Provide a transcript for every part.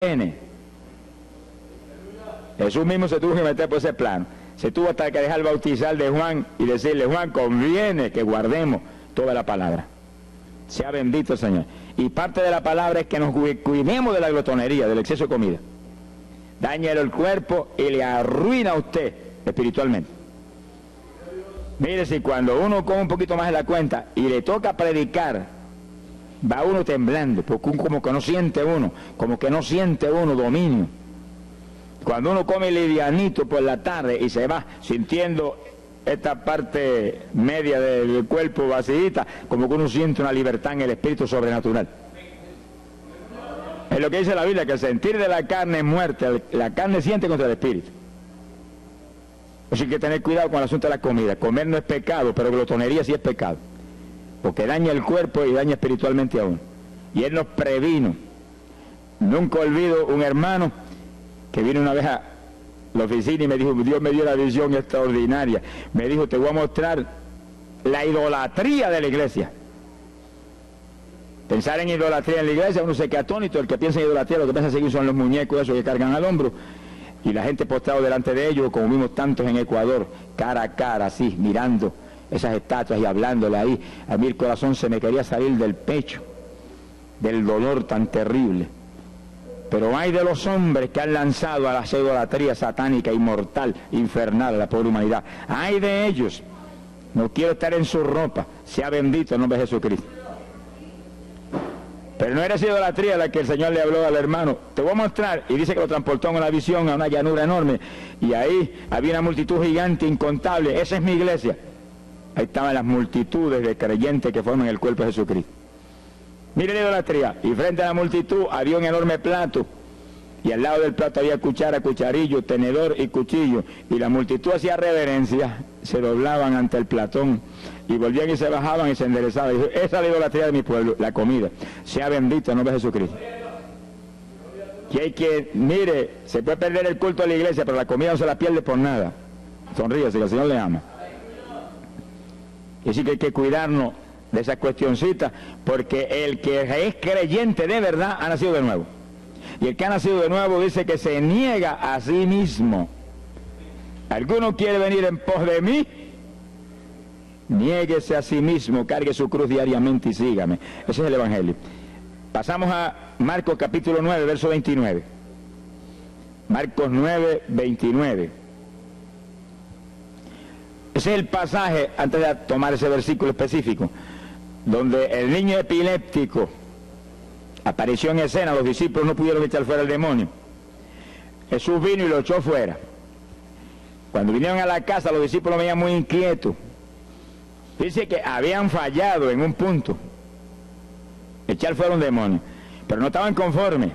conviene. Jesús mismo se tuvo que meter por ese plano. Se tuvo hasta que dejar bautizar de Juan y decirle: Juan, conviene que guardemos toda la palabra. Sea bendito el Señor. Y parte de la palabra es que nos cuidemos de la glotonería, del exceso de comida. Daña el cuerpo y le arruina a usted espiritualmente. Mire, si cuando uno come un poquito más de la cuenta y le toca predicar, va uno temblando, porque como que no siente uno dominio. Cuando uno come livianito por la tarde y se va sintiendo esta parte media del cuerpo vacíita, como que uno siente una libertad en el espíritu sobrenatural. Es lo que dice la Biblia, que el sentir de la carne es muerte, la carne siente contra el espíritu. Así que hay que tener cuidado con el asunto de la comida. Comer no es pecado, pero glotonería sí es pecado, porque daña el cuerpo y daña espiritualmente a uno. Y Él nos previno. Nunca olvido un hermano que vino una vez a la oficina y me dijo: Dios me dio una visión extraordinaria. Me dijo: te voy a mostrar la idolatría de la iglesia. Pensar en idolatría en la iglesia, uno se queda atónito. El que piensa en idolatría, lo que piensa seguir son los muñecos esos que cargan al hombro, y la gente postrado delante de ellos, como vimos tantos en Ecuador, cara a cara, así, mirando esas estatuas y hablándole ahí. A mí el corazón se me quería salir del pecho, del dolor tan terrible. Pero hay de los hombres que han lanzado a la idolatría satánica, inmortal, infernal, a la pobre humanidad. Hay de ellos. No quiero estar en su ropa. Sea bendito el nombre de Jesucristo. Pero no era esa idolatría la que el Señor le habló al hermano. Te voy a mostrar. Y dice que lo transportó en una visión a una llanura enorme. Y ahí había una multitud gigante, incontable. Esa es mi iglesia. Ahí estaban las multitudes de creyentes que forman el cuerpo de Jesucristo. Mire la idolatría. Y frente a la multitud había un enorme plato. Y al lado del plato había cuchara, cucharillo, tenedor y cuchillo. Y la multitud hacía reverencia. Se doblaban ante el platón. Y volvían y se bajaban y se enderezaban. Y dijo: esa es la idolatría de mi pueblo, la comida. Sea bendito el nombre de Jesucristo. Que hay que, mire, se puede perder el culto de la iglesia, pero la comida no se la pierde por nada. Sonríese, que el Señor le ama. Y así que hay que cuidarnos de esas cuestioncitas, porque el que es creyente de verdad ha nacido de nuevo. Y el que ha nacido de nuevo dice que se niega a sí mismo. ¿Alguno quiere venir en pos de mí? Niéguese a sí mismo, cargue su cruz diariamente y sígame. Ese es el Evangelio. Pasamos a Marcos capítulo 9, verso 29. Marcos 9, 29. Ese es el pasaje, antes de tomar ese versículo específico, donde el niño epiléptico apareció en escena. Los discípulos no pudieron echar fuera el demonio. Jesús vino y lo echó fuera. Cuando vinieron a la casa, los discípulos venían muy inquietos. Dice que habían fallado en un punto, echar fuera un demonio, pero no estaban conformes.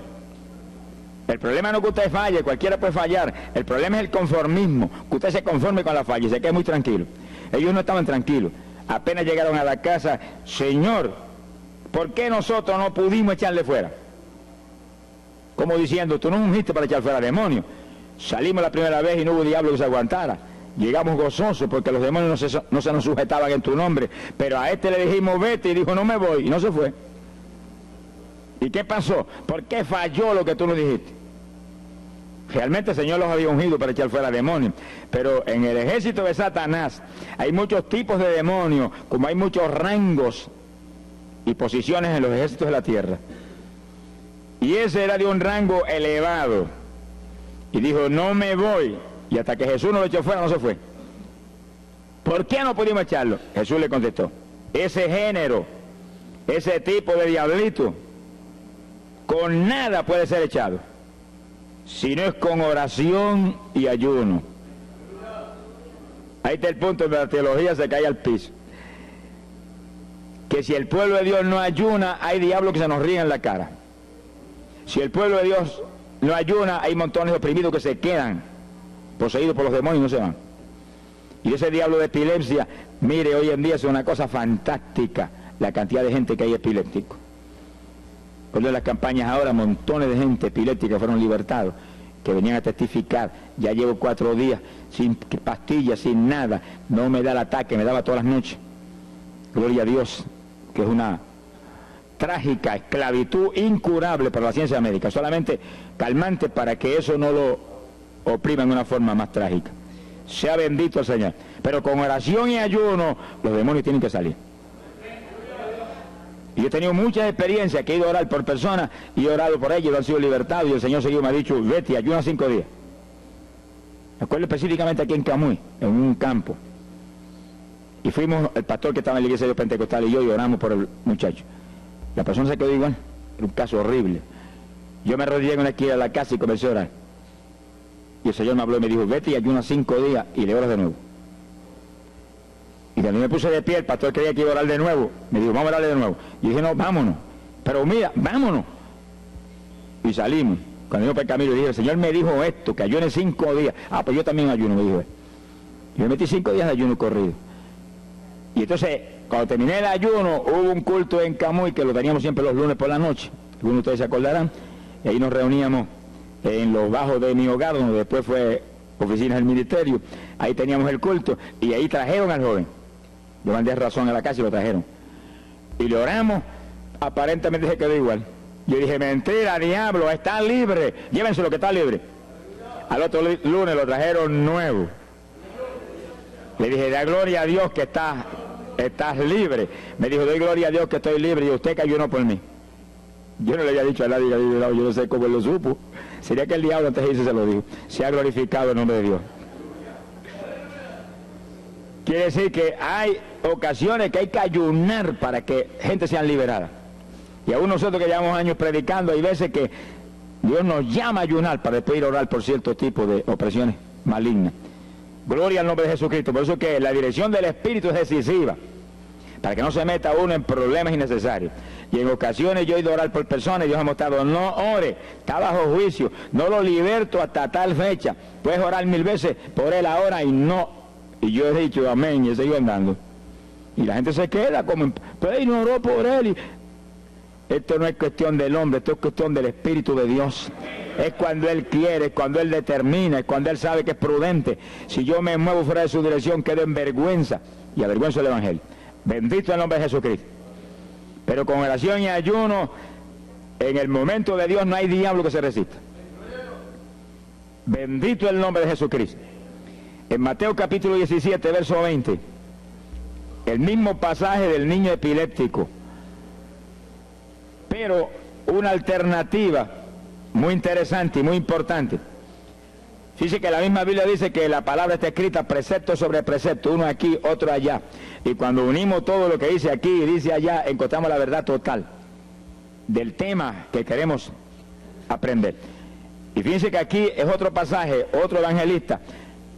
El problema no es que usted falle, cualquiera puede fallar. El problema es el conformismo, que usted se conforme con la falla y se quede muy tranquilo. Ellos no estaban tranquilos. Apenas llegaron a la casa: Señor, ¿por qué nosotros no pudimos echarle fuera? Como diciendo: tú no ungiste para echar fuera demonios. Salimos la primera vez y no hubo diablo que se aguantara. Llegamos gozosos porque los demonios no se nos sujetaban en tu nombre. Pero a este le dijimos: vete, y dijo: no me voy, y no se fue. ¿Y qué pasó? ¿Por qué falló lo que tú nos dijiste? Realmente el Señor los había ungido para echar fuera demonios. Pero en el ejército de Satanás hay muchos tipos de demonios, como hay muchos rangos y posiciones en los ejércitos de la tierra. Y ese era de un rango elevado. Y dijo: no me voy. Y hasta que Jesús no lo echó fuera, no se fue. ¿Por qué no pudimos echarlo? Jesús le contestó: ese género, ese tipo de diablito, con nada puede ser echado, si no es con oración y ayuno. Ahí está el punto donde la teología se cae al piso. Que si el pueblo de Dios no ayuna, hay diablos que se nos ríen en la cara. Si el pueblo de Dios no ayuna, hay montones de oprimidos que se quedan poseídos por los demonios y no se van. Y ese diablo de epilepsia, mire, hoy en día es una cosa fantástica la cantidad de gente que hay epiléptico. Cuando en las campañas ahora, montones de gente epiléptica fueron libertados, que venían a testificar: ya llevo 4 días sin pastillas, sin nada, no me da el ataque, me daba todas las noches. Gloria a Dios, que es una trágica esclavitud incurable para la ciencia médica. Solamente calmantes para que eso no lo oprima de una forma más trágica. Sea bendito el Señor. Pero con oración y ayuno, los demonios tienen que salir. Y yo he tenido muchas experiencias que he ido a orar por personas y he orado por ellos y han sido libertados, y el Señor seguido me ha dicho, vete, ayuna 5 días. Me acuerdo específicamente aquí en Camuy, en un campo. Y fuimos, el pastor que estaba en la iglesia de Pentecostal y yo, y oramos por el muchacho. La persona se quedó igual, era un caso horrible. Yo me arrodillé en una esquina de la casa y comencé a orar. Y el Señor me habló y me dijo, vete y ayuna 5 días y le oras de nuevo. Y cuando me puse de pie, el pastor creía que iba a orar de nuevo. Me dijo, vamos a orarle de nuevo. Y dije, no, vámonos. Pero mira, vámonos. Y salimos. Cuando yo por el camino dije, el Señor me dijo esto, que ayune 5 días. Ah, pues yo también ayuno, me dijo él. Y me metí 5 días de ayuno corrido. Y entonces, cuando terminé el ayuno, hubo un culto en Camuy, que lo teníamos siempre los lunes por la noche. Algunos de ustedes se acordarán. Y ahí nos reuníamos en los bajos de mi hogar, donde después fue oficinas del ministerio. Ahí teníamos el culto. Y ahí trajeron al joven. Yo mandé razón a la casa y lo trajeron. Y le oramos, aparentemente se quedó igual. Yo dije, mentira, diablo, está libre. Llévense lo que está libre. Al otro lunes lo trajeron nuevo. Le dije, da gloria a Dios que estás libre. Me dijo, doy gloria a Dios que estoy libre. Y usted que ayunó por mí. Yo no le había dicho a nadie que había ayunado, yo no sé cómo él lo supo. Sería que el diablo antes de irse se lo dijo. Se ha glorificado el nombre de Dios. Quiere decir que hay ocasiones que hay que ayunar para que gente sea liberada. Y aún nosotros que llevamos años predicando, hay veces que Dios nos llama a ayunar para después ir a orar por cierto tipo de opresiones malignas. Gloria al nombre de Jesucristo. Por eso es que la dirección del Espíritu es decisiva, para que no se meta uno en problemas innecesarios. Y en ocasiones yo he ido a orar por personas y Dios ha mostrado, no ore, está bajo juicio, no lo liberto hasta tal fecha. Puedes orar 1000 veces por él ahora y no. Y yo he dicho amén y he seguido andando. Y la gente se queda como, pues no oró por él. Y esto no es cuestión del hombre, esto es cuestión del Espíritu de Dios. Es cuando Él quiere, es cuando Él determina, es cuando Él sabe que es prudente. Si yo me muevo fuera de su dirección, quedo en vergüenza y avergüenzo el Evangelio. Bendito el nombre de Jesucristo. Pero con oración y ayuno, en el momento de Dios no hay diablo que se resista. Bendito el nombre de Jesucristo. En Mateo capítulo 17, verso 20, el mismo pasaje del niño epiléptico, pero una alternativa muy interesante y muy importante. Fíjese que la misma Biblia dice que la palabra está escrita precepto sobre precepto, uno aquí, otro allá. Y cuando unimos todo lo que dice aquí y dice allá, encontramos la verdad total del tema que queremos aprender. Y fíjense que aquí es otro pasaje, otro evangelista,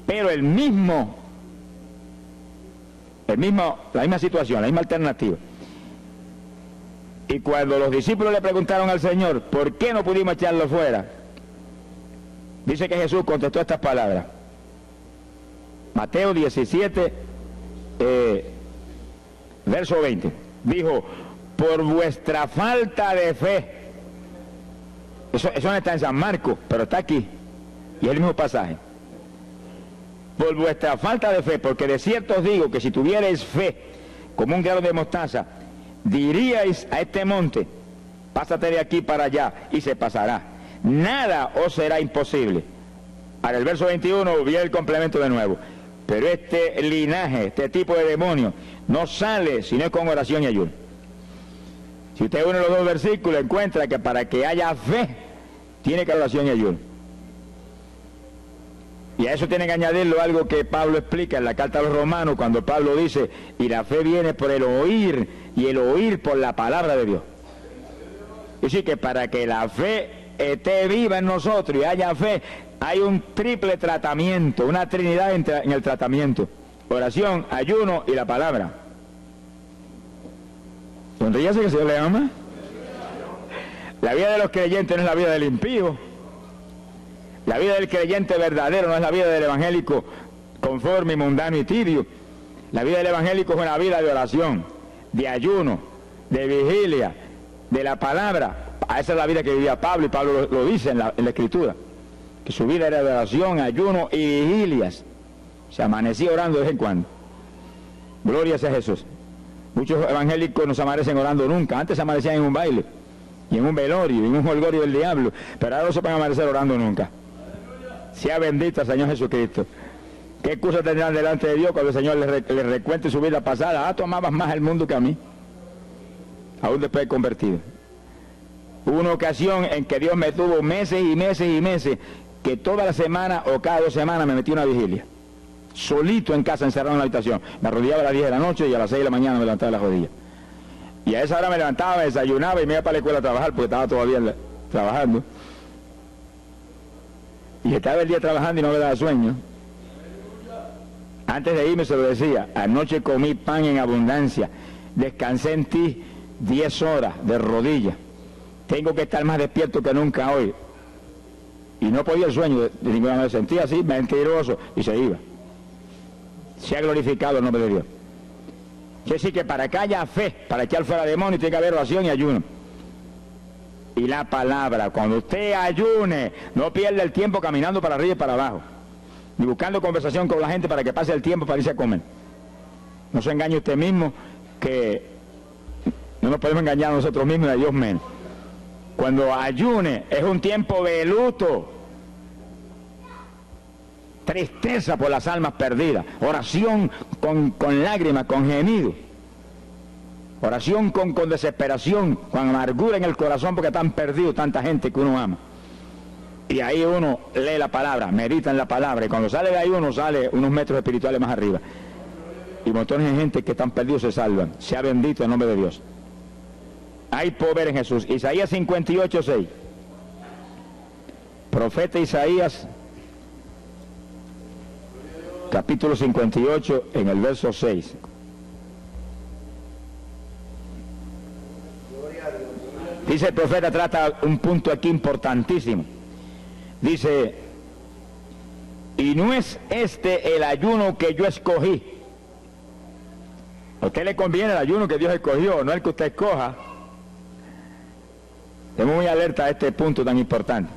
pero la misma situación, la misma alternativa. Y cuando los discípulos le preguntaron al Señor, ¿por qué no pudimos echarlo fuera? Dice que Jesús contestó estas palabras. Mateo 17, verso 20. Dijo, por vuestra falta de fe. Eso no está en San Marcos, pero está aquí. Y es el mismo pasaje. Por vuestra falta de fe, porque de cierto os digo que si tuvierais fe como un grano de mostaza, diríais a este monte, pásate de aquí para allá, y se pasará. Nada os será imposible. Ahora el verso 21 viene el complemento de nuevo. Pero este linaje, este tipo de demonio, no sale si no es con oración y ayuno. Si usted une los dos versículos, encuentra que para que haya fe, tiene que haber oración y ayuno. Y a eso tiene que añadirlo algo que Pablo explica en la carta a los Romanos, cuando Pablo dice, y la fe viene por el oír, y el oír por la palabra de Dios. Es decir, que para que la fe esté viva en nosotros y haya fe, hay un triple tratamiento, una trinidad en el tratamiento: oración, ayuno y la palabra. Sonríase que el Señor le ama. La vida de los creyentes no es la vida del impío. La vida del creyente verdadero no es la vida del evangélico conforme, mundano y tibio. La vida del evangélico es una vida de oración, de ayuno, de vigilia, de la palabra. Esa es la vida que vivía Pablo, y Pablo lo dice en la Escritura, que su vida era de oración, ayuno y vigilias. Se amanecía orando de vez en cuando. Gloria sea Jesús. Muchos evangélicos no se amanecen orando nunca, antes se amanecían en un baile. y en un velorio, y en un holgorio del diablo, pero ahora no se van a amanecer orando nunca. Sea bendito el Señor Jesucristo. ¿Qué excusa tendrán delante de Dios cuando el Señor les recuente su vida pasada? Tú amabas más al mundo que a mí, aún después de convertido. Hubo una ocasión en que Dios me tuvo meses y meses y meses, que toda la semana o cada 2 semanas me metí una vigilia, solito en casa, encerrado en la habitación. Me arrodillaba a las 10 de la noche y a las 6 de la mañana me levantaba de las rodillas. Y a esa hora me levantaba, me desayunaba y me iba para la escuela a trabajar, porque estaba todavía trabajando. Y estaba el día trabajando y no me daba sueño. Antes de irme se lo decía: anoche comí pan en abundancia, descansé en ti 10 horas de rodillas, tengo que estar más despierto que nunca hoy. Y no podía el sueño de ninguna manera, sentía así, mentiroso, y se iba. Se ha glorificado el nombre de Dios. Quiere decir que para que haya fe, para echar fuera demonios, tiene que haber oración y ayuno. Y la palabra, cuando usted ayune, no pierda el tiempo caminando para arriba y para abajo, ni buscando conversación con la gente para que pase el tiempo para irse a comer. No se engañe usted mismo, que no nos podemos engañar a nosotros mismos y a Dios menos. Cuando ayune es un tiempo de luto, tristeza por las almas perdidas, oración con lágrimas, con gemidos, oración con desesperación, con amargura en el corazón porque están perdidos tanta gente que uno ama. Y ahí uno lee la palabra, medita en la palabra, y cuando sale de ahí uno sale unos metros espirituales más arriba. Y montones de gente que están perdidos se salvan. Sea bendito el nombre de Dios. Hay poder en Jesús. Isaías 58:6. Profeta Isaías, capítulo 58, en el verso 6. Dice el profeta, trata un punto aquí importantísimo. Dice: y no es este el ayuno que yo escogí. A usted le conviene el ayuno que Dios escogió, no el que usted escoja. Estamos muy alerta a este punto tan importante.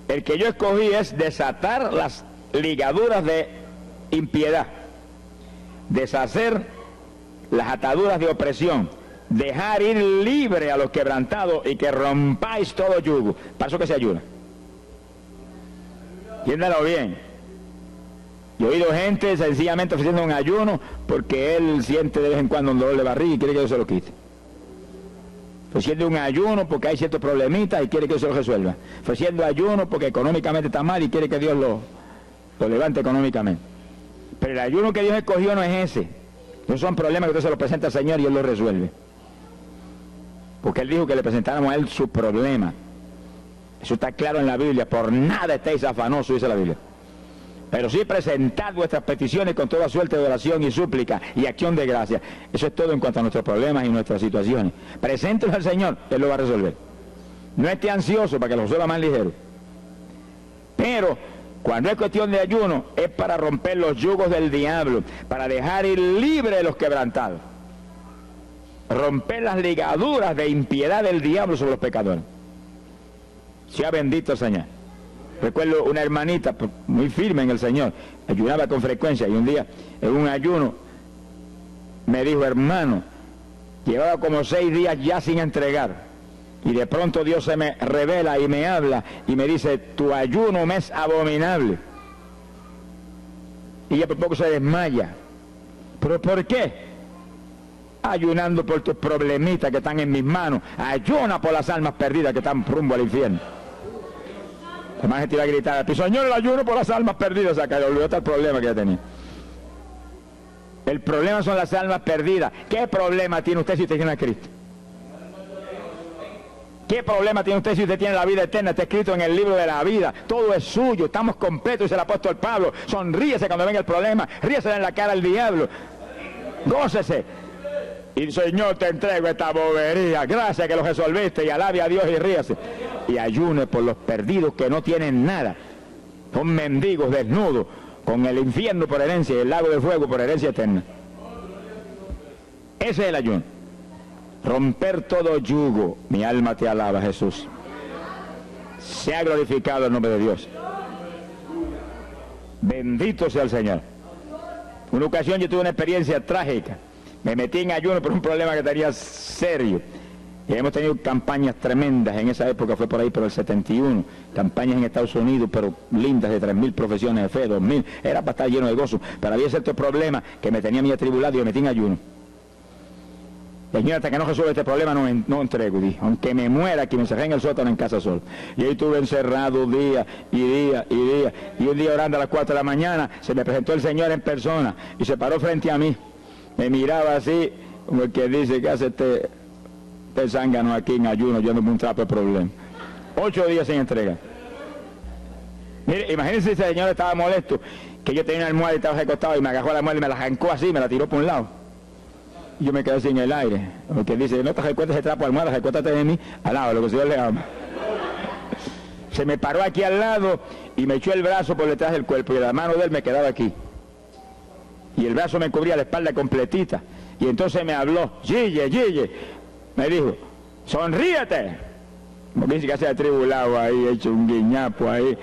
El que yo escogí es desatar las ligaduras de impiedad, deshacer las ataduras de opresión, dejar ir libre a los quebrantados y que rompáis todo yugo. Para eso que se ayuna. Entiéndalo bien. Yo he oído gente sencillamente ofreciendo un ayuno porque él siente de vez en cuando un dolor de barriga y quiere que Dios se lo quite. Ofreciendo un ayuno porque hay ciertos problemitas y quiere que Dios se lo resuelva. Ofreciendo ayuno porque económicamente está mal y quiere que Dios lo levante económicamente. Pero el ayuno que Dios escogió no es ese. No son problemas que usted se los presenta al Señor y Él los resuelve. Porque Él dijo que le presentáramos a Él su problema. Eso está claro en la Biblia. Por nada estéis afanosos, dice la Biblia. Pero sí presentad vuestras peticiones con toda suerte de oración y súplica y acción de gracia. Eso es todo en cuanto a nuestros problemas y nuestras situaciones. Preséntelos al Señor, Él lo va a resolver. No esté ansioso para que lo resuelva más ligero. Pero cuando es cuestión de ayuno, es para romper los yugos del diablo, para dejar ir libre de los quebrantados. Romper las ligaduras de impiedad del diablo sobre los pecadores. Sea bendito el Señor. Recuerdo una hermanita muy firme en el Señor, ayunaba con frecuencia, y un día en un ayuno me dijo: hermano, llevaba como 6 días ya sin entregar, y de pronto Dios se me revela y me habla y me dice: tu ayuno me es abominable. Y ella por poco se desmaya. ¿Pero por qué? Ayunando por tus problemitas que están en mis manos. Ayuna por las almas perdidas que están rumbo al infierno. Además gente iba a gritar a ti: Señor, el ayuno por las almas perdidas. O sea, que le olvidó hasta el problema que ya tenía. El problema son las almas perdidas. ¿Qué problema tiene usted si usted tiene a Cristo? ¿Qué problema tiene usted si usted tiene la vida eterna? Está escrito en el libro de la vida. Todo es suyo, estamos completos, dice el apóstol Pablo. Sonríese cuando venga el problema, ríese en la cara al diablo. Gócese. Y Señor, te entrego esta bobería. Gracias que lo resolviste, y alabe a Dios y ríase. Y ayune por los perdidos que no tienen nada. Son mendigos desnudos, con el infierno por herencia y el lago de fuego por herencia eterna. Ese es el ayuno. Romper todo yugo. Mi alma te alaba, Jesús. Sea glorificado el nombre de Dios. Bendito sea el Señor. Una ocasión yo tuve una experiencia trágica. Me metí en ayuno por un problema que tenía serio. Y hemos tenido campañas tremendas, en esa época fue por ahí por el 71, campañas en Estados Unidos, pero lindas, de 3.000 profesiones de fe, 2.000, era para estar lleno de gozo, pero había ciertos problemas que me tenía a mí atribulado y me metí en ayuno. Señor, hasta que no resuelva este problema no entrego, dije, aunque me muera, que me encerré en el sótano en casa solo. Y ahí estuve encerrado día y día y día, y un día orando a las 4 de la mañana, se me presentó el Señor en persona, y se paró frente a mí, me miraba así, como el que dice, ¿qué hace este zángano aquí en ayuno, yo no me un trapo de problema? 8 días sin entrega. Mire, imagínense si ese señor estaba molesto, que yo tenía una almohada y estaba recostado y me agarró la almohada y me la arrancó así, me la tiró por un lado. Y yo me quedé sin el aire. Porque dice, no te recuerdes ese trapo de almohada, recuérdate de mí, al lado, lo que el Señor le ama. Se me paró aquí al lado y me echó el brazo por detrás del cuerpo y la mano de él me quedaba aquí. Y el brazo me cubría la espalda completita. Y entonces me habló, Gille, me dijo, sonríete. Porque dice que se ha atribulado ahí, hecho un guiñapo ahí,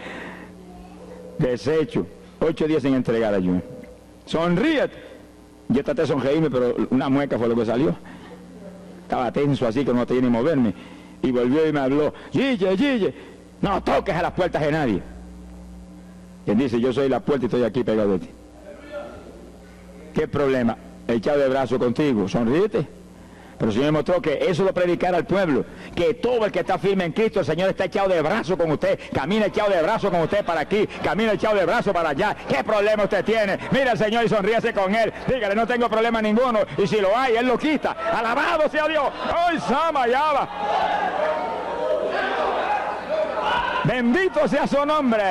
deshecho. 8 días sin entregar ayuno. Sonríete. Yo traté de sonreírme, pero una mueca fue lo que salió. Estaba tenso así que no podía ni moverme. Y volvió y me habló, Gille, no toques a las puertas de nadie. Y él dice, yo soy la puerta y estoy aquí pegado de ti. ¿Qué problema? Echado de brazo contigo, sonríete. Pero el Señor me mostró que eso lo predicara al pueblo, que todo el que está firme en Cristo, el Señor está echado de brazo con usted, camina echado de brazo con usted para aquí, camina echado de brazo para allá. ¿Qué problema usted tiene? Mira al Señor y sonríase con Él, dígale, no tengo problema ninguno, y si lo hay, Él lo quita. Alabado sea Dios. ¡Ay, Sama, Yaba! Bendito sea su nombre.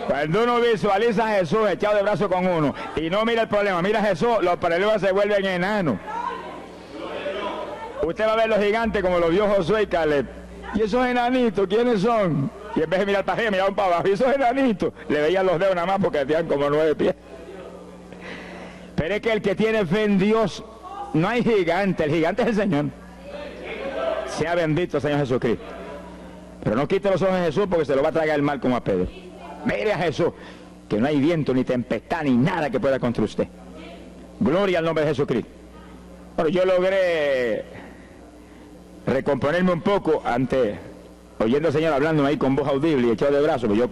Cuando uno visualiza a Jesús echado de brazo con uno y no mira el problema, mira a Jesús, los problemas se vuelven enanos. Usted va a ver los gigantes como los vio Josué y Caleb. ¿Y esos enanitos quiénes son? Y en vez de mirar para arriba, miraban para abajo. ¿Y esos enanitos? Le veían los dedos nada más porque tenían como 9 pies. Pero es que el que tiene fe en Dios, no hay gigante, el gigante es el Señor. Sea bendito el Señor Jesucristo. Pero no quite los ojos de Jesús porque se lo va a tragar el mal como a Pedro. Mire a Jesús, que no hay viento, ni tempestad, ni nada que pueda contra usted. Gloria al nombre de Jesucristo. Bueno, yo logré recomponerme un poco oyendo al Señor hablando ahí con voz audible y echado de brazos, pero yo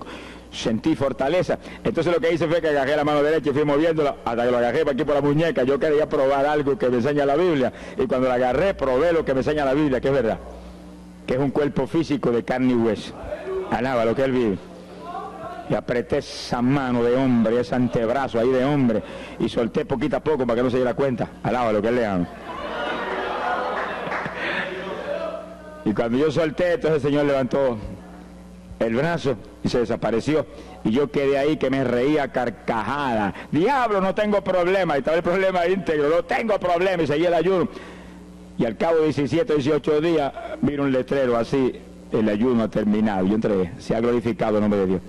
sentí fortaleza. Entonces lo que hice fue que agarré la mano derecha y fui moviéndola hasta que lo agarré por aquí por la muñeca. Yo quería probar algo que me enseña la Biblia, y cuando la agarré probé lo que me enseña la Biblia, que es verdad, que es un cuerpo físico de carne y hueso. Alaba lo que Él vive. Y apreté esa mano de hombre, ese antebrazo ahí de hombre, y solté poquito a poco para que no se diera cuenta. Alaba lo que Él le ama. Y cuando yo solté, entonces el Señor levantó el brazo y se desapareció. Y yo quedé ahí que me reía carcajada. Diablo, no tengo problema. Y estaba el problema íntegro, no tengo problema. Y seguí el ayuno. Y al cabo de 17 o 18 días, vino un letrero así, el ayuno ha terminado. Yo entregué, se ha glorificado el nombre de Dios.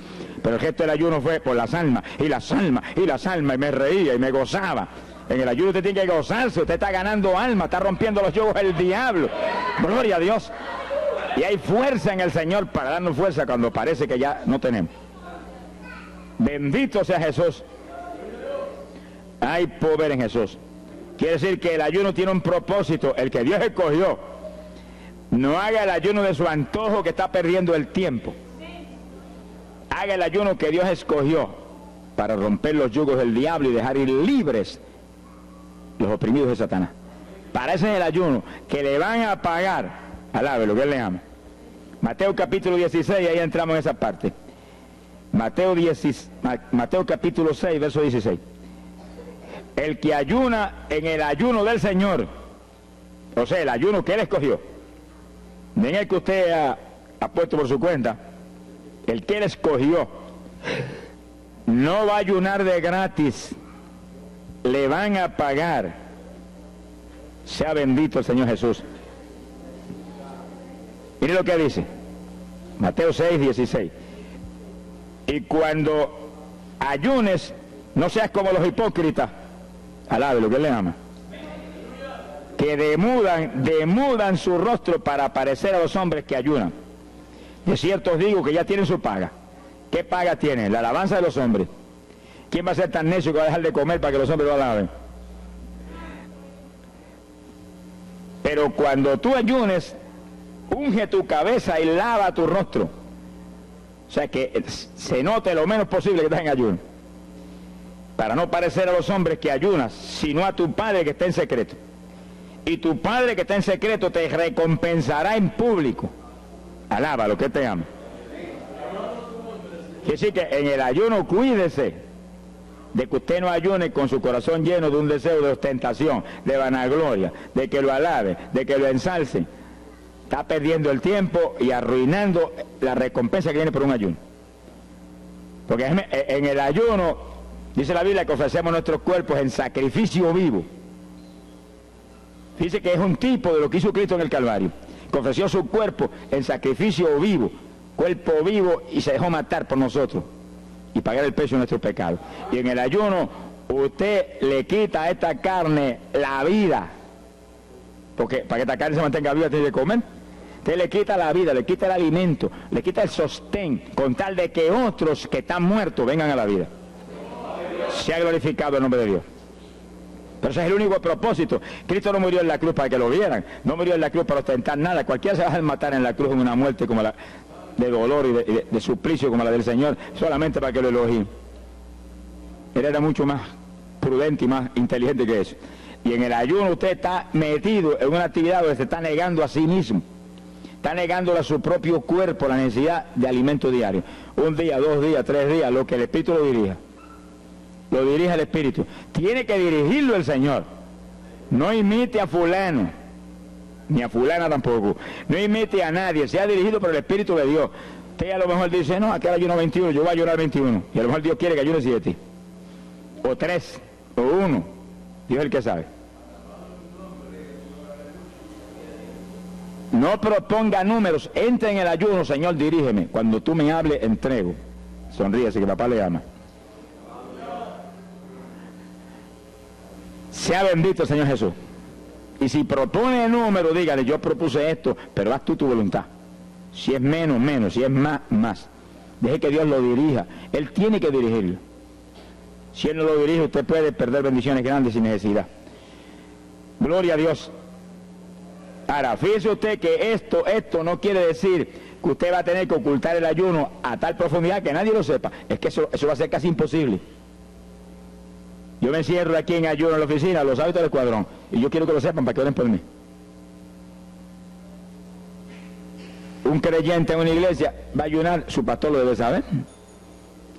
Pero el gesto del ayuno fue por las almas, y las almas, y las almas, y me reía y me gozaba. En el ayuno usted tiene que gozarse, usted está ganando alma, está rompiendo los yugos del diablo. Gloria a Dios. Y hay fuerza en el Señor para darnos fuerza cuando parece que ya no tenemos. Bendito sea Jesús. Hay poder en Jesús. Quiere decir que el ayuno tiene un propósito, el que Dios escogió. No haga el ayuno de su antojo que está perdiendo el tiempo. Haga el ayuno que Dios escogió para romper los yugos del diablo y dejar ir libres los oprimidos de Satanás. Para ese es el ayuno que le van a pagar. Alabe lo que Él le ama. Mateo capítulo 16, ahí entramos en esa parte. Mateo capítulo 6, verso 16. El que ayuna en el ayuno del Señor, o sea, el ayuno que Él escogió, no en el que usted ha puesto por su cuenta, el que Él escogió, no va a ayunar de gratis, le van a pagar. Sea bendito el Señor Jesús. Mire lo que dice, Mateo 6, 16. Y cuando ayunes, no seas como los hipócritas, alabe lo que Él le ama, que demudan su rostro para parecer a los hombres que ayunan. De cierto os digo que ya tienen su paga. ¿Qué paga tienen? La alabanza de los hombres. ¿Quién va a ser tan necio que va a dejar de comer para que los hombres lo alaben? Pero cuando tú ayunes, unge tu cabeza y lava tu rostro. O sea, que se note lo menos posible que estás en ayuno, para no parecer a los hombres que ayunas, sino a tu Padre que está en secreto. Y tu Padre que está en secreto te recompensará en público. Alábalo, que te ama. Quiere decir que en el ayuno cuídese de que usted no ayune con su corazón lleno de un deseo de ostentación, de vanagloria, de que lo alabe, de que lo ensalce. Está perdiendo el tiempo y arruinando la recompensa que viene por un ayuno. Porque en el ayuno, dice la Biblia, que ofrecemos nuestros cuerpos en sacrificio vivo. Dice que es un tipo de lo que hizo Cristo en el Calvario, que ofreció su cuerpo en sacrificio vivo, cuerpo vivo, y se dejó matar por nosotros y pagar el precio de nuestro pecado. Y en el ayuno usted le quita a esta carne la vida, porque para que esta carne se mantenga viva tiene que comer. Usted le quita la vida, le quita el alimento, le quita el sostén, con tal de que otros que están muertos vengan a la vida. Sea glorificado el nombre de Dios. Pero ese es el único propósito. Cristo no murió en la cruz para que lo vieran, no murió en la cruz para ostentar nada. Cualquiera se va a matar en la cruz en una muerte como la de dolor y de suplicio como la del Señor, solamente para que lo elogien. Él era mucho más prudente y más inteligente que eso. Y en el ayuno usted está metido en una actividad donde se está negando a sí mismo, está negándole a su propio cuerpo la necesidad de alimento diario. Un día, 2 días, 3 días, lo que el Espíritu lo dirija. Lo dirige el Espíritu. Tiene que dirigirlo el Señor. No imite a fulano, ni a fulana tampoco. No imite a nadie, sea dirigido por el Espíritu de Dios. Usted a lo mejor dice, no, aquel ayuno 21, yo voy a ayunar 21. Y a lo mejor Dios quiere que ayune 7. O 3, o 1. Dios es el que sabe. No proponga números, entre en el ayuno, Señor, dirígeme. Cuando tú me hables, entrego. Sonríese, que papá le ama. Sea bendito el Señor Jesús. Y si propone número, dígale, yo propuse esto, pero haz tú tu voluntad. Si es menos, menos, si es más, más. Deje que Dios lo dirija. Él tiene que dirigirlo. Si Él no lo dirige, usted puede perder bendiciones grandes sin necesidad. Gloria a Dios. Ahora, fíjese usted que esto no quiere decir que usted va a tener que ocultar el ayuno a tal profundidad que nadie lo sepa. Es que eso va a ser casi imposible. Yo me encierro aquí en ayuno en la oficina, los hábitos del escuadrón, y yo quiero que lo sepan para que oren por mí. Un creyente en una iglesia va a ayunar, su pastor lo debe saber,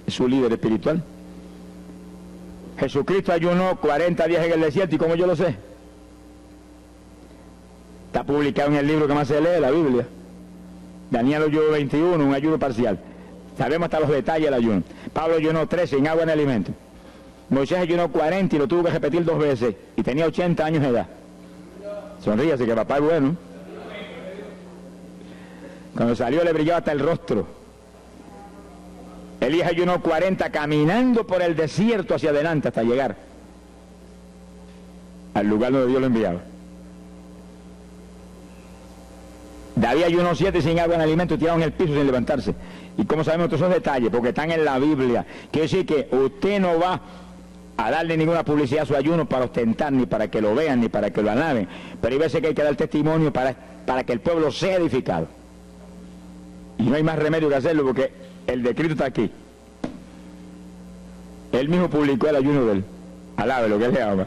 es su líder espiritual. Jesucristo ayunó 40 días en el desierto, ¿y cómo yo lo sé? Está publicado en el libro que más se lee, la Biblia. Daniel ayunó 21, un ayuno parcial. Sabemos hasta los detalles del ayuno. Pablo ayunó 13, sin agua ni alimento. Moisés ayunó 40 y lo tuvo que repetir 2 veces, y tenía 80 años de edad. Sonríase que papá es bueno. Cuando salió le brillaba hasta el rostro. Elías ayunó 40 caminando por el desierto hacia adelante hasta llegar al lugar donde Dios lo enviaba. David ayunó 7 sin agua ni alimento, tirado en el piso sin levantarse. ¿Y cómo sabemos todos esos detalles? Porque están en la Biblia. Quiere decir que usted no va a darle ninguna publicidad a su ayuno para ostentar, ni para que lo vean, ni para que lo alaben. Pero hay veces que hay que dar testimonio para que el pueblo sea edificado. Y no hay más remedio que hacerlo, porque el decreto está aquí. Él mismo publicó el ayuno de él. Alabe lo que él le ama.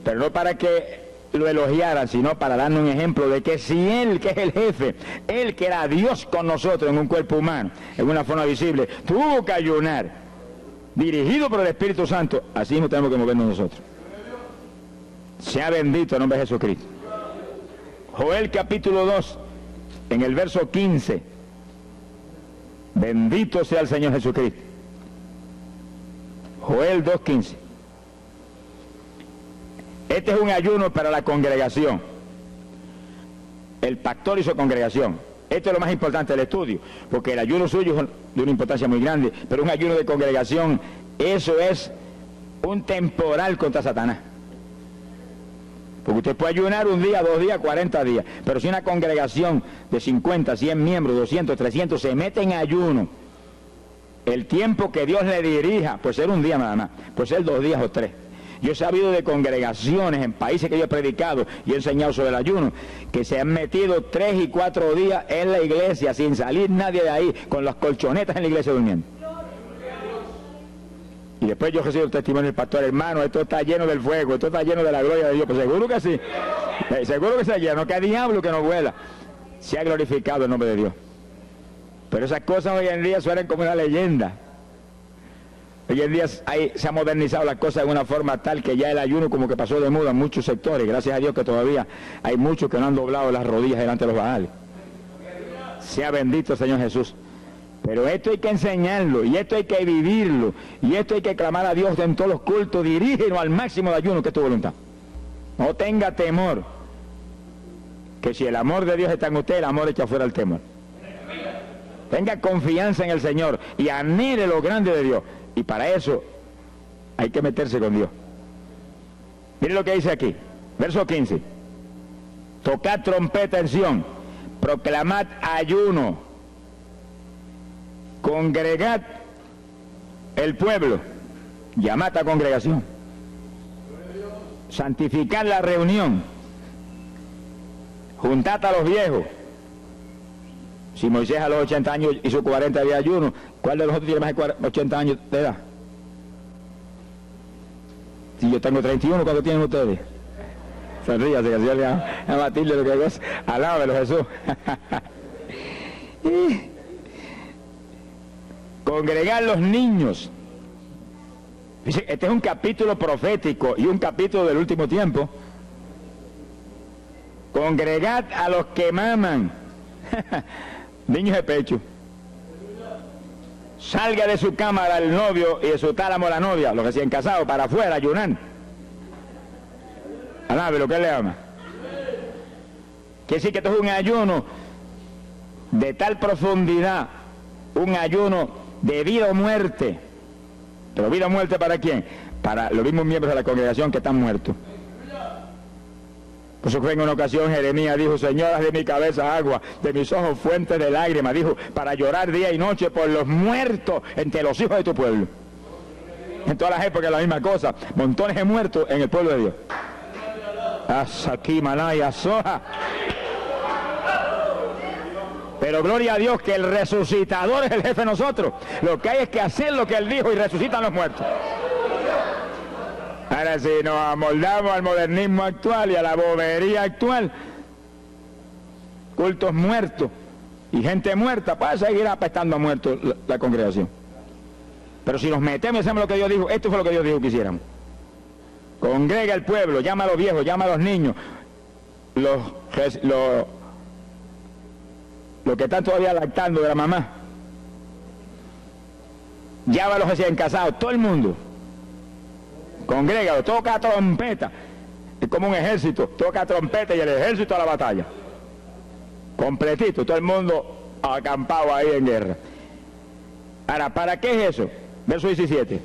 Pero no para que lo elogiaran, sino para darnos un ejemplo de que si él, que es el jefe, él que era Dios con nosotros en un cuerpo humano, en una forma visible, tuvo que ayunar, dirigido por el Espíritu Santo, así mismo tenemos que movernos nosotros. Sea bendito el nombre de Jesucristo. Joel capítulo 2, en el verso 15. Bendito sea el Señor Jesucristo. Joel 2:15. Este es un ayuno para la congregación. El pastor y su congregación. Esto es lo más importante del estudio, porque el ayuno suyo es de una importancia muy grande, pero un ayuno de congregación, eso es un temporal contra Satanás. Porque usted puede ayunar 1 día, 2 días, 40 días, pero si una congregación de 50, 100 miembros, 200, 300 se mete en ayuno, el tiempo que Dios le dirija, puede ser 1 día nada más, puede ser 2 días o 3. Yo he sabido de congregaciones en países que yo he predicado y he enseñado sobre el ayuno, que se han metido 3 y 4 días en la iglesia sin salir nadie de ahí, con las colchonetas en la iglesia durmiendo. Y después yo recibo el testimonio del pastor: hermano, esto está lleno del fuego, esto está lleno de la gloria de Dios. Pues seguro que sí, seguro que está lleno, que diablo que no vuela. Se ha glorificado el nombre de Dios. Pero esas cosas hoy en día suenan como una leyenda. Hoy en día se ha modernizado las cosas de una forma tal que ya el ayuno como que pasó de moda en muchos sectores. Gracias a Dios que todavía hay muchos que no han doblado las rodillas delante de los Baales. Sea bendito el Señor Jesús. Pero esto hay que enseñarlo, y esto hay que vivirlo, y esto hay que clamar a Dios en todos los cultos: dirígenos al máximo de ayuno, que es tu voluntad. No tenga temor, que si el amor de Dios está en usted, el amor echa fuera el temor. Tenga confianza en el Señor y anhele lo grande de Dios, y para eso hay que meterse con Dios. Mire lo que dice aquí, verso 15: tocad trompeta en Sión, proclamad ayuno, congregad el pueblo, llamad a congregación, santificad la reunión, juntad a los viejos. Si Moisés a los 80 años hizo 40 días de ayuno, ¿cuál de nosotros tiene más de 80 años de edad? Si yo tengo 31, ¿cuánto tienen ustedes? Sonríase, que Dios le a Matilde lo que es. Alábelo, Jesús. Congregar los niños. Este es un capítulo profético y un capítulo del último tiempo. Congregad a los que maman. Niños de pecho. Salga de su cámara el novio y de su tálamo la novia, los recién casados, para afuera, ayunar. Alábelo, que le ama. Quiere decir que esto es un ayuno de tal profundidad, un ayuno de vida o muerte. Pero vida o muerte, ¿para quién? Para los mismos miembros de la congregación que están muertos. Por eso fue en una ocasión Jeremías dijo: Señor, haz de mi cabeza agua, de mis ojos fuentes de lágrimas, dijo, para llorar día y noche por los muertos entre los hijos de tu pueblo. En todas las épocas la misma cosa, montones de muertos en el pueblo de Dios. Asaki Manaya Soja. Pero gloria a Dios que el resucitador es el jefe de nosotros. Lo que hay es que hacer lo que Él dijo y resucitan los muertos. Ahora, si nos amoldamos al modernismo actual y a la bobería actual, cultos muertos y gente muerta, puede seguir apestando a muertos la congregación. Pero si nos metemos y hacemos lo que Dios dijo, esto fue lo que Dios dijo que hiciéramos. Congrega el pueblo, llama a los viejos, llama a los niños, los que están todavía lactando de la mamá, llama a los recién casados, todo el mundo. Congrégalo, toca trompeta. Es como un ejército, toca trompeta y el ejército a la batalla. Completito, todo el mundo acampado ahí en guerra. Ahora, ¿para qué es eso? Verso 17.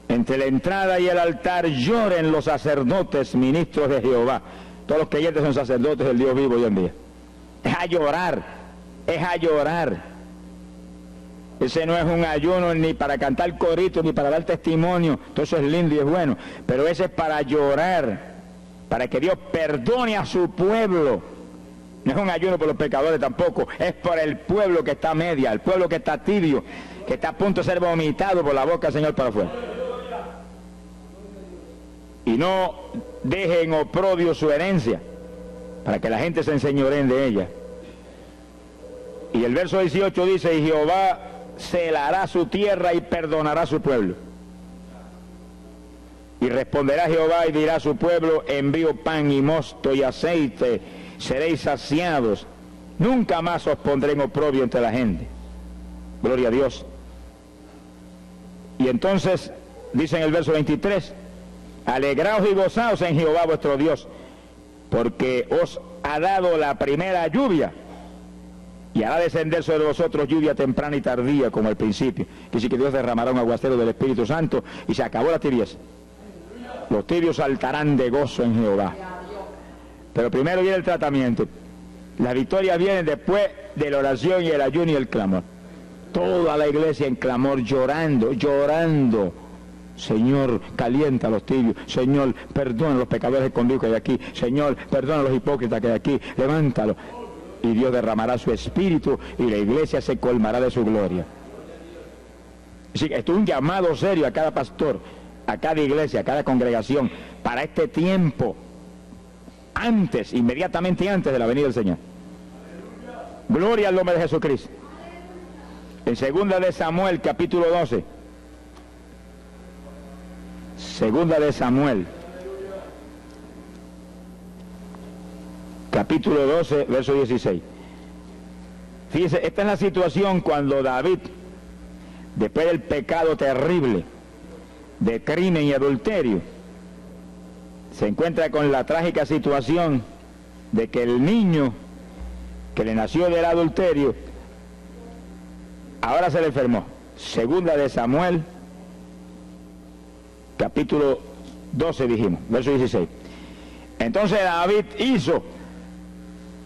Entre la entrada y el altar lloren los sacerdotes, ministros de Jehová. Todos los creyentes son sacerdotes del Dios vivo hoy en día. Es a llorar, es a llorar. Ese no es un ayuno ni para cantar coritos, ni para dar testimonio. Todo eso es lindo y es bueno. Pero ese es para llorar, para que Dios perdone a su pueblo. No es un ayuno por los pecadores tampoco. Es por el pueblo que está a media, el pueblo que está tibio, que está a punto de ser vomitado por la boca del Señor para afuera. Y no dejen oprobio su herencia, para que la gente se enseñoreen de ella. Y el verso 18 dice: y Jehová celará su tierra y perdonará a su pueblo. Y responderá Jehová y dirá a su pueblo: envío pan y mosto y aceite, seréis saciados, nunca más os pondré en oprobio entre la gente. Gloria a Dios. Y entonces dice en el verso 23: alegraos y gozaos en Jehová vuestro Dios, porque os ha dado la primera lluvia, y hará descender sobre vosotros lluvia temprana y tardía como al principio. Que sí, que Dios derramará un aguacero del Espíritu Santo y se acabó la tibieza. Los tibios saltarán de gozo en Jehová. Pero primero viene el tratamiento. La victoria viene después de la oración y el ayuno y el clamor. Toda la iglesia en clamor, llorando, llorando. Señor, calienta a los tibios. Señor, perdona a los pecadores escondidos que hay aquí. Señor, perdona a los hipócritas que hay aquí. Levántalo. Y Dios derramará su espíritu y la iglesia se colmará de su gloria. Así que esto es un llamado serio a cada pastor, a cada iglesia, a cada congregación, para este tiempo, antes, inmediatamente antes de la venida del Señor. Gloria al nombre de Jesucristo. En 2 de Samuel, capítulo 12. 2 de Samuel, capítulo 12, verso 16. Fíjese, esta es la situación cuando David, después del pecado terrible de crimen y adulterio, se encuentra con la trágica situación de que el niño que le nació del adulterio ahora se le enfermó. 2 de Samuel, capítulo 12 dijimos, verso 16. Entonces David hizo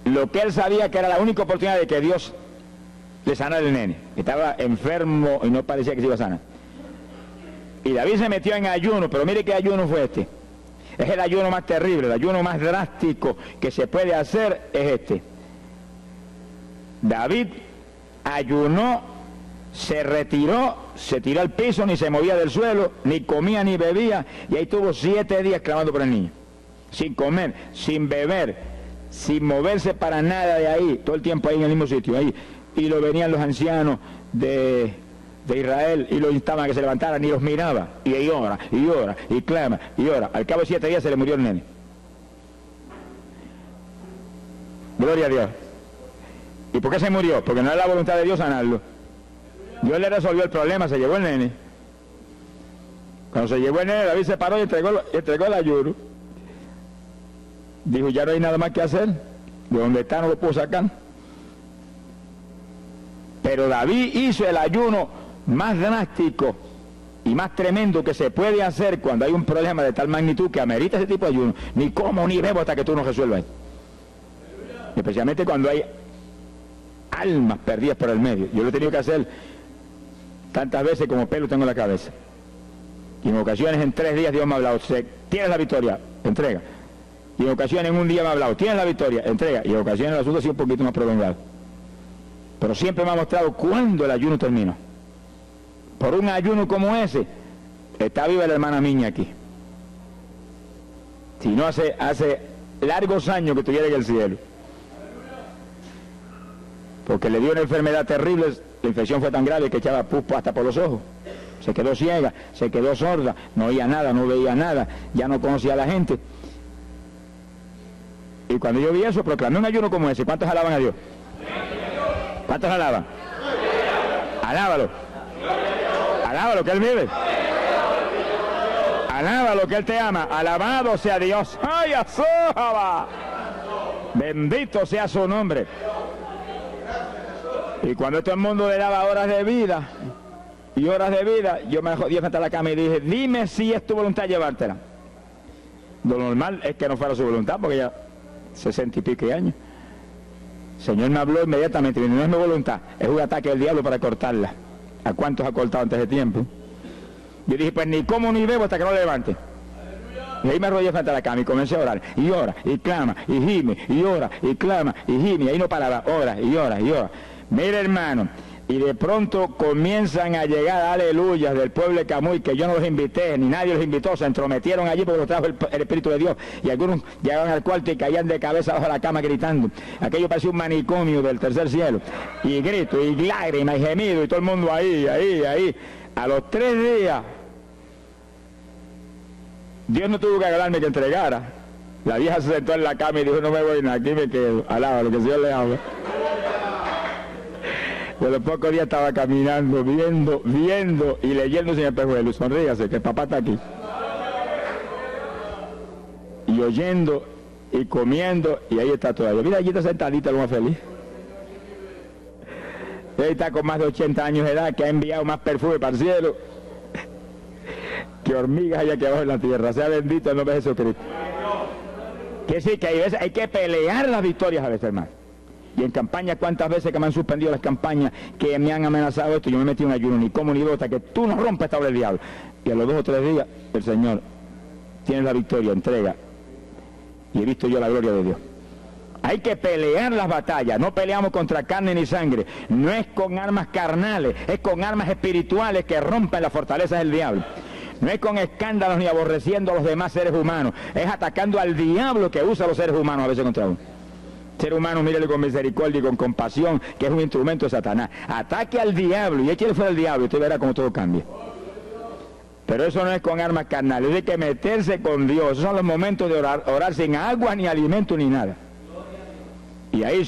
lo que él sabía que era la única oportunidad de que Dios le sanara el nene. Estaba enfermo y no parecía que se iba a sanar. Y David se metió en ayuno, pero mire qué ayuno fue este. Es el ayuno más terrible, el ayuno más drástico que se puede hacer es este. David ayunó, se retiró, se tiró al piso, ni se movía del suelo, ni comía ni bebía, y ahí tuvo 7 días clamando por el niño. Sin comer, sin beber, sin moverse para nada de ahí, todo el tiempo ahí en el mismo sitio, ahí. Y lo venían los ancianos de Israel y lo instaban a que se levantaran y los miraba. Y ahí ora, y clama, y ora. Al cabo de 7 días se le murió el nene. Gloria a Dios. ¿Y por qué se murió? Porque no era la voluntad de Dios sanarlo. Dios le resolvió el problema, se llevó el nene. Cuando se llevó el nene, David se paró y entregó el ayuno. Dijo, ya no hay nada más que hacer. De donde está no lo puedo sacar. Pero David hizo el ayuno más drástico y más tremendo que se puede hacer cuando hay un problema de tal magnitud que amerita ese tipo de ayuno. Ni como ni bebo hasta que tú no resuelvas. Especialmente cuando hay almas perdidas por el medio. Yo lo he tenido que hacer tantas veces como pelo tengo en la cabeza. Y en ocasiones en 3 días Dios me ha hablado, tienes la victoria, entrega. Y en ocasiones en un día me ha hablado, tienes la victoria, entrega. Y en ocasiones el asunto ha sido un poquito más prolongado. Pero siempre me ha mostrado cuándo el ayuno terminó. Por un ayuno como ese, está viva la hermana Miña aquí. Si no, hace largos años que estuviera en el cielo. Porque le dio una enfermedad terrible, la infección fue tan grave que echaba pus hasta por los ojos. Se quedó ciega, se quedó sorda, no oía nada, no veía nada, ya no conocía a la gente. Y cuando yo vi eso, proclamé un ayuno como ese. ¿Cuántos alaban a Dios? ¿Cuántos alaban? Alábalo. Alábalo, que Él vive. Alábalo, que Él te ama. Alabado sea Dios. ¡Ay, azójaba! Bendito sea su nombre. Y cuando todo el mundo le daba horas de vida y horas de vida, yo me jodí frente a la cama y dije, dime si es tu voluntad llevártela. Lo normal es que no fuera su voluntad, porque ya 60 y pico años. El Señor me habló inmediatamente, y no es mi voluntad, es un ataque del diablo para cortarla. ¿A cuántos ha cortado antes de tiempo? Yo dije, pues ni como ni bebo hasta que no lo levante. Y ahí me arrodillé frente a la cama y comencé a orar. Y ora, y clama, y gime, y ora, y clama, y gime. Y ahí no paraba, ora, y ora, y ora. Mira, hermano, y de pronto comienzan a llegar aleluyas del pueblo de Camuy, que yo no los invité, ni nadie los invitó, se entrometieron allí porque los trajo el Espíritu de Dios. Y algunos llegaban al cuarto y caían de cabeza bajo la cama gritando. Aquello parecía un manicomio del tercer cielo. Y grito, y lágrimas, y gemido, y todo el mundo ahí. A los 3 días, Dios no tuvo que agarrarme que entregara. La vieja se sentó en la cama y dijo, no me voy, aquí me quedo. Alaba lo que el Señor le habla. De los pocos días estaba caminando, viendo y leyendo sin espejuelos. Sonríase, que el papá está aquí. Y oyendo y comiendo, y ahí está todavía. Mira, allí está sentadita, lo más feliz. Él está con más de 80 años de edad, que ha enviado más perfume para el cielo que hormigas hay aquí abajo en la tierra. Sea bendito el nombre de Jesucristo. Que sí, que hay veces hay que pelear las victorias a veces, hermano. Y en campaña, ¿cuántas veces que me han suspendido las campañas, que me han amenazado esto? Yo me metí en ayuno, ni como ni bebo, hasta que tú no rompas esta obra del diablo. Y a los 2 o 3 días, el Señor tiene la victoria, entrega. Y he visto yo la gloria de Dios. Hay que pelear las batallas, no peleamos contra carne ni sangre, no es con armas carnales, es con armas espirituales que rompen las fortalezas del diablo. No es con escándalos ni aborreciendo a los demás seres humanos, es atacando al diablo que usa a los seres humanos a veces contra uno. Ser humano, mírele con misericordia y con compasión, que es un instrumento de Satanás. Ataque al diablo y échale fuera al diablo y usted verá cómo todo cambia. Pero eso no es con armas carnales, hay que meterse con Dios. Esos son los momentos de orar sin agua, ni alimento, ni nada. Y ahí,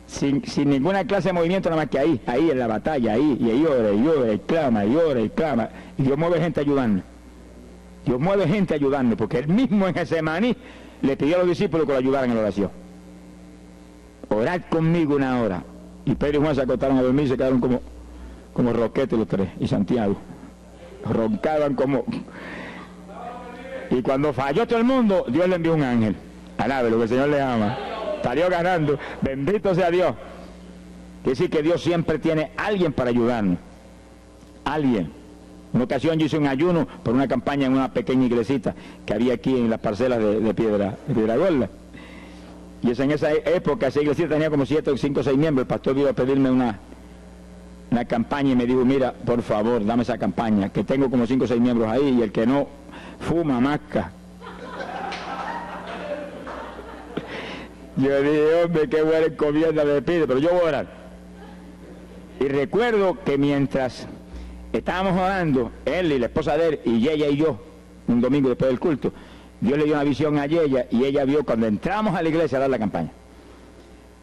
sin ninguna clase de movimiento, nada más que ahí en la batalla, y ahí ora, y clama, y ora, y clama. Y Dios mueve gente ayudando. Dios mueve gente ayudando, porque Él mismo en Getsemaní le pidió a los discípulos que lo ayudaran en la oración. Orad conmigo 1 hora. Y Pedro y Juan se acostaron a dormir y se quedaron como roquetes los 3, y Santiago. Roncaban como... Y cuando falló todo el mundo, Dios le envió un ángel. Alábelo, que el Señor le ama. Salió ganando, bendito sea Dios. Quiere decir que Dios siempre tiene alguien para ayudarnos. Alguien. Una ocasión yo hice un ayuno por una campaña en una pequeña iglesita que había aquí en las parcelas de Piedra Gorda. Y en esa época esa iglesia tenía como 5 o 6 miembros. El pastor vino a pedirme una campaña y me dijo, mira, por favor, dame esa campaña, que tengo como 5 o 6 miembros ahí, y el que no fuma, masca. Yo dije, hombre, qué buena encomienda me pide, pero yo voy a orar. Y recuerdo que mientras estábamos orando, él y la esposa de él, y ella y yo, un domingo después del culto, Dios le dio una visión a ella, y ella vio cuando entramos a la iglesia a dar la campaña.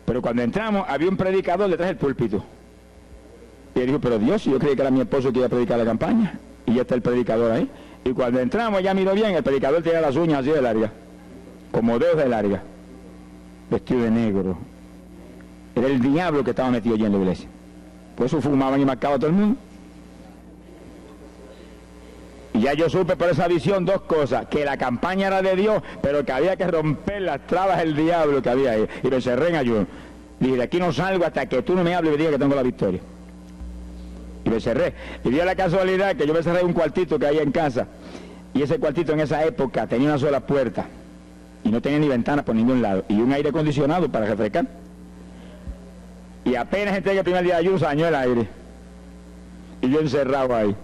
Pero cuando entramos, había un predicador detrás del púlpito. Y él dijo, pero Dios, yo creí que era mi esposo que iba a predicar la campaña, y ya está el predicador ahí. Y cuando entramos, ella miró bien, el predicador tenía las uñas así de largas, como dedos de larga, vestido de negro. Era el diablo que estaba metido allí en la iglesia. Por eso fumaban y marcaban a todo el mundo. Y ya yo supe por esa visión 2 cosas, que la campaña era de Dios, pero que había que romper las trabas del diablo que había ahí. Y me encerré en ayuno. Dije, de aquí no salgo hasta que tú no me hables y me digas que tengo la victoria. Y me cerré. Y dio la casualidad que yo me cerré en un cuartito que había en casa. Y ese cuartito en esa época tenía una sola puerta. Y no tenía ni ventana por ningún lado. Y un aire acondicionado para refrescar. Y apenas entré el primer día de ayuno, se dañó el aire. Y yo encerrado ahí.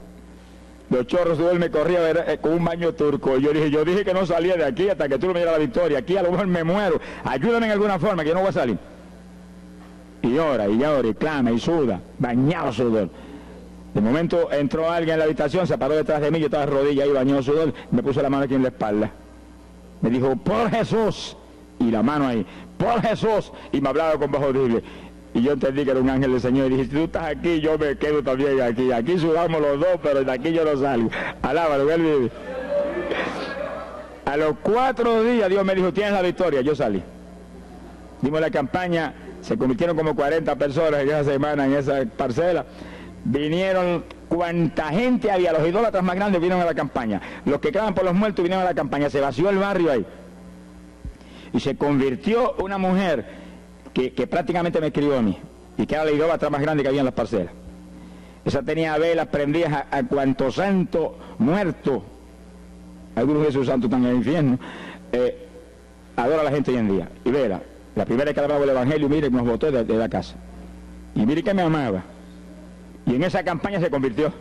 Los chorros de él me corría con un baño turco. Y yo dije que no salía de aquí hasta que tú no me dieras la victoria. Aquí a lo mejor me muero. Ayúdame en alguna forma, que yo no voy a salir. Y llora, y clama, y suda. Bañado sudor. De momento entró alguien en la habitación, se paró detrás de mí, yo estaba de rodillas ahí, bañado sudor, me puso la mano aquí en la espalda. Me dijo, por Jesús, y la mano ahí, por Jesús, y me hablaba con voz audible. Y yo entendí que era un ángel del Señor, y dije, si tú estás aquí, yo me quedo también aquí. Aquí sudamos los 2, pero de aquí yo no salgo. Alábalo, que él vive. A los 4 días Dios me dijo, tienes la victoria, yo salí. Dimos la campaña, se convirtieron como 40 personas en esa semana, en esa parcela. Vinieron cuanta gente había, los idólatras más grandes vinieron a la campaña, los que claman por los muertos vinieron a la campaña, se vació el barrio ahí. Y se convirtió una mujer que prácticamente me escribió a mí, y que era la idólatra más grande que había en las parcelas. Esa tenía velas prendidas a cuanto santo muerto, algunos de esos santos están en el infierno, adora a la gente hoy en día. Y verá, la primera vez que hablaba el evangelio, mire, nos botó de la casa. Y mire que me amaba. Y en esa campaña se convirtió.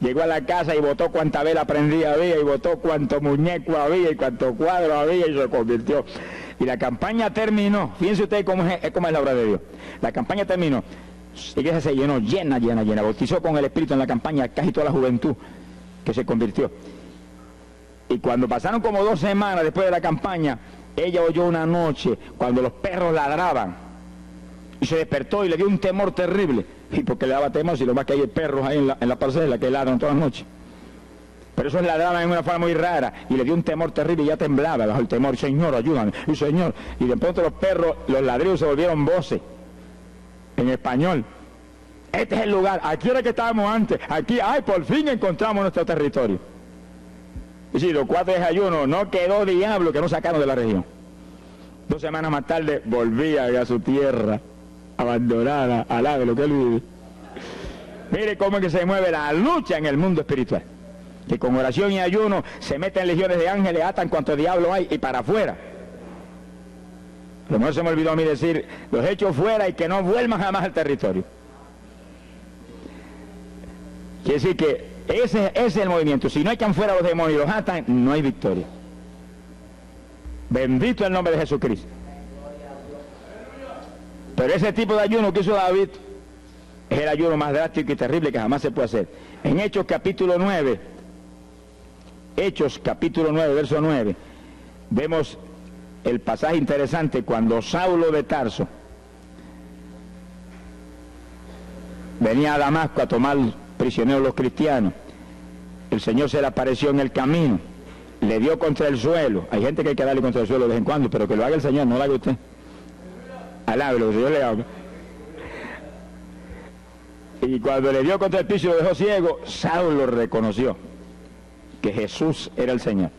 Llegó a la casa y botó cuanta vela prendida había, y botó cuanto muñeco había, y cuanto cuadro había, y se convirtió. Y la campaña terminó. Fíjense ustedes cómo es la obra de Dios. La campaña terminó. La iglesia se llenó, llena. Bautizó con el Espíritu en la campaña casi toda la juventud que se convirtió. Y cuando pasaron como 2 semanas después de la campaña, ella oyó una noche cuando los perros ladraban. Y se despertó y le dio un temor terrible. Y porque le daba temor, si lo más que hay perros ahí en la parcela que ladran todas las noches. Pero esos ladraban en una forma muy rara y le dio un temor terrible y ya temblaba bajo el temor. Señor, ayúdame, y Señor. Y de pronto los perros, los ladridos se volvieron voces en español. Este es el lugar, aquí era que estábamos antes, aquí, ay, por fin encontramos nuestro territorio. Y si los 4 días de ayuno no quedó diablo que no sacaron de la región. 2 semanas más tarde volvía a su tierra abandonada, alabe lo que él vive. Mire cómo es que se mueve la lucha en el mundo espiritual, que con oración y ayuno se meten legiones de ángeles, atan cuanto diablo hay y para afuera. A lo mejor se me olvidó a mí decir, los echo fuera y que no vuelvan jamás al territorio. Quiere decir que ese es el movimiento. Si no echan fuera los demonios y los atan, no hay victoria. Bendito el nombre de Jesucristo. Pero ese tipo de ayuno que hizo David es el ayuno más drástico y terrible que jamás se puede hacer. En Hechos capítulo 9, verso 9, vemos el pasaje interesante cuando Saulo de Tarso venía a Damasco a tomar prisioneros los cristianos. El Señor se le apareció en el camino, le dio contra el suelo. Hay gente que hay que darle contra el suelo de vez en cuando, pero que lo haga el Señor, no lo haga usted. Alábelo, que el Señor le habla. Y cuando le dio contra el piso y lo dejó ciego, Saulo reconoció que Jesús era el Señor.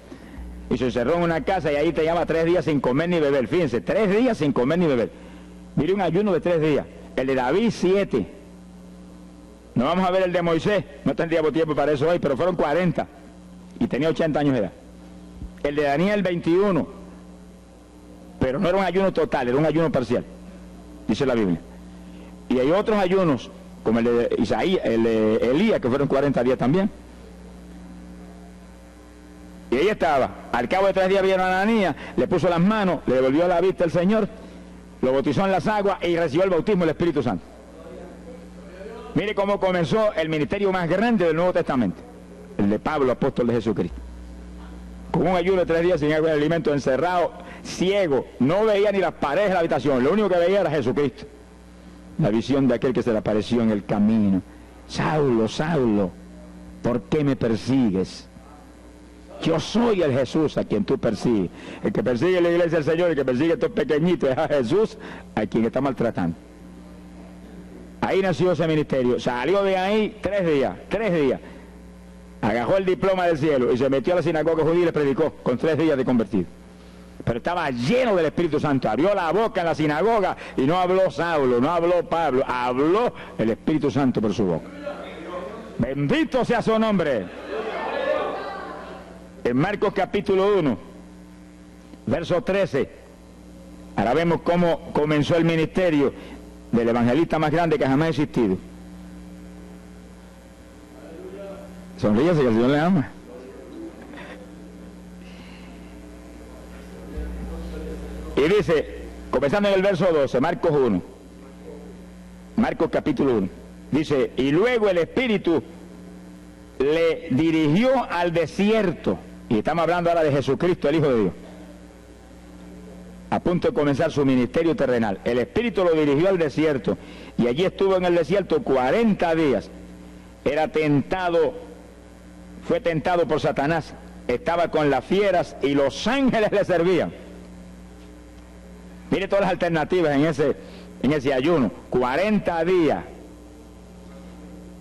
Y se encerró en una casa y ahí te lleva 3 días sin comer ni beber. Fíjense, 3 días sin comer ni beber. Mire, un ayuno de 3 días. El de David, 7. No vamos a ver el de Moisés, no tendríamos tiempo para eso hoy, pero fueron 40 y tenía 80 años de edad. El de Daniel, 21, pero no era un ayuno total, era un ayuno parcial, dice la Biblia. Y hay otros ayunos, como el de Isaías, el de Elías, que fueron 40 días también. Y ahí estaba, al cabo de 3 días vino Ananías, le puso las manos, le devolvió la vista al Señor, lo bautizó en las aguas y recibió el bautismo del Espíritu Santo. Mire cómo comenzó el ministerio más grande del Nuevo Testamento, el de Pablo, apóstol de Jesucristo. Con un ayuno de 3 días sin agua y alimento, encerrado, ciego, no veía ni las paredes de la habitación, lo único que veía era Jesucristo. La visión de aquel que se le apareció en el camino. Saulo, Saulo, ¿por qué me persigues? Yo soy el Jesús a quien tú persigues. El que persigue la iglesia del Señor, el que persigue a estos pequeñitos es a Jesús a quien está maltratando. Ahí nació ese ministerio, salió de ahí 3 días, agarró el diploma del cielo y se metió a la sinagoga judía y le predicó con 3 días de convertido. Pero estaba lleno del Espíritu Santo, abrió la boca en la sinagoga y no habló Saulo, no habló Pablo, habló el Espíritu Santo por su boca. Bendito sea su nombre. En Marcos capítulo 1, verso 13, ahora vemos cómo comenzó el ministerio del evangelista más grande que jamás ha existido. Sonríese que el Señor le ama. Y dice, comenzando en el verso 12, Marcos 1, Marcos capítulo 1, dice, y luego el Espíritu le dirigió al desierto, y estamos hablando ahora de Jesucristo, el Hijo de Dios, a punto de comenzar su ministerio terrenal. El Espíritu lo dirigió al desierto y allí estuvo en el desierto 40 días. Era tentado, fue tentado por Satanás, estaba con las fieras y los ángeles le servían. Mire todas las alternativas en ese ayuno. 40 días.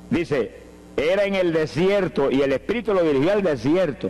Dice, era en el desierto y el Espíritu lo dirigió al desierto.